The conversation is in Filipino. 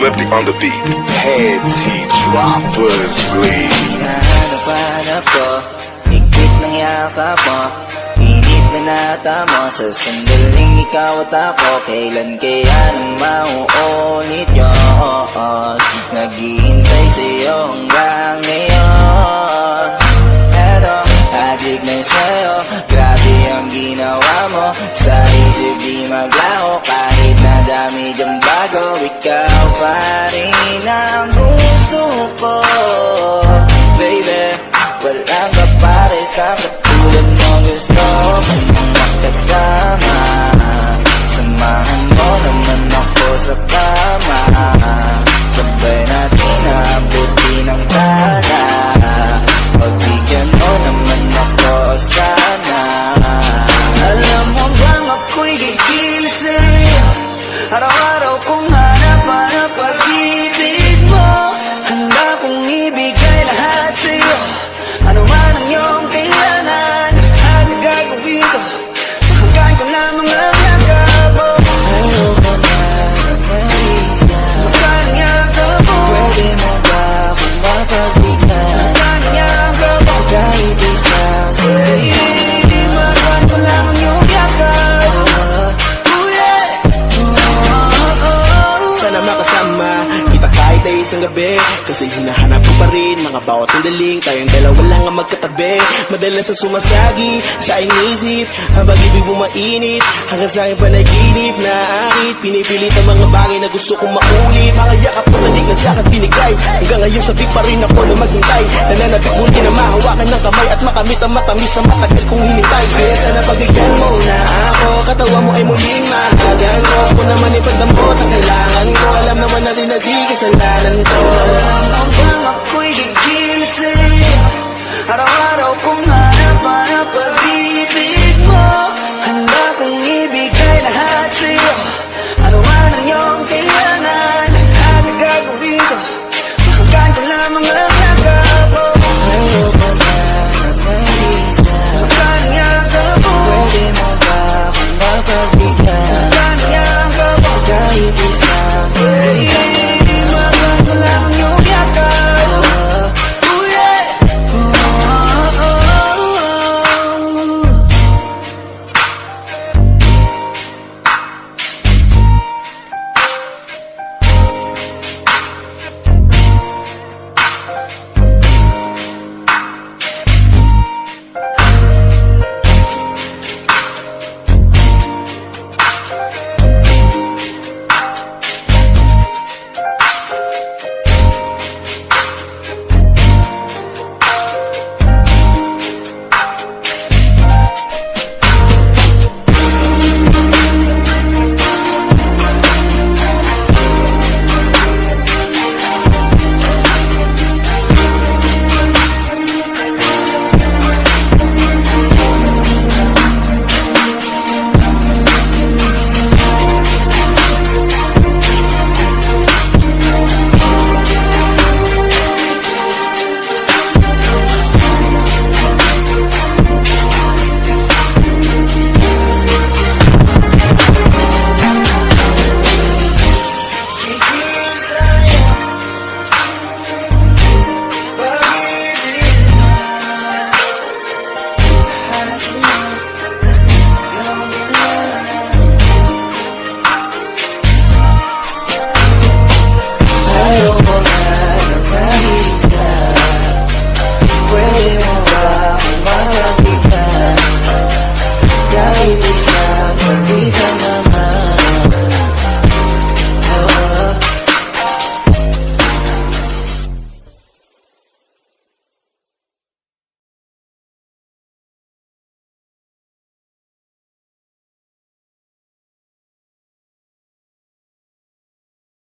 Swiftly on the beat. Panty droppers, please. Hinahanap-hanap ko, higpit ng yakap mo, init na nata mo. Sa sandaling ikaw at ako, kailan kaya nang mauulit yun? Naghihintay sa'yo hanggang ngayon. Pero adik na sa'yo, grabe ang ginawa mo. Sa isip di maglaho, kahit na dami dyang bago, ikaw pa rin ang gusto ko. Baby, walang kapare sa katulad mo, gusto ko makasama. Samahan mo naman ako sa kama, sabay natin naabuti ng tala. Pagbigyan mo naman ako sana. Alam mo bang ako'y gigil sa'yo, araw-araw kong hanap-hanap pag-ibig mo. Handa kong ibigay lahat sa'yo, ano man ang iyong kailangan, at gagawin ko, mahanggan ko lamang ang yakap mo. Ayoko na mag-isa, mahanggan ang yakap mo. Pwede mo ba akong mapagbigan? Mahanggan ang yakap mo. Kahit isang sandali, mahanggan ko lamang yung yakap mo. Oh yeah. Sana makasama kita kahit ay isang gabi, kasi hinahanap ko pa rin mga bawat sandaling tayong dalawa lang ang magkatabi. Madalas sa sumasagi sa inisip, habang ibig mo mainit, hanggang sa aking panaginip na akit. Pinipilit ang mga bagay na gusto kong maulit, mga yakap ko nadig na sa akin binigay. Hanggang ngayon sabik pa rin ako na maghintay, nananabik muli na mahawakan ng kamay at makamit ang matamis na matagal kong hinintay. Kaya sana pabigyan mo na ako, katawa mo ay muling mahagan ko. Ako naman ipagdamot ang kailangan ko, alam naman natin na di kasalanan ko. Alam mo bang ako'y gigil sa'yo, araw-araw ko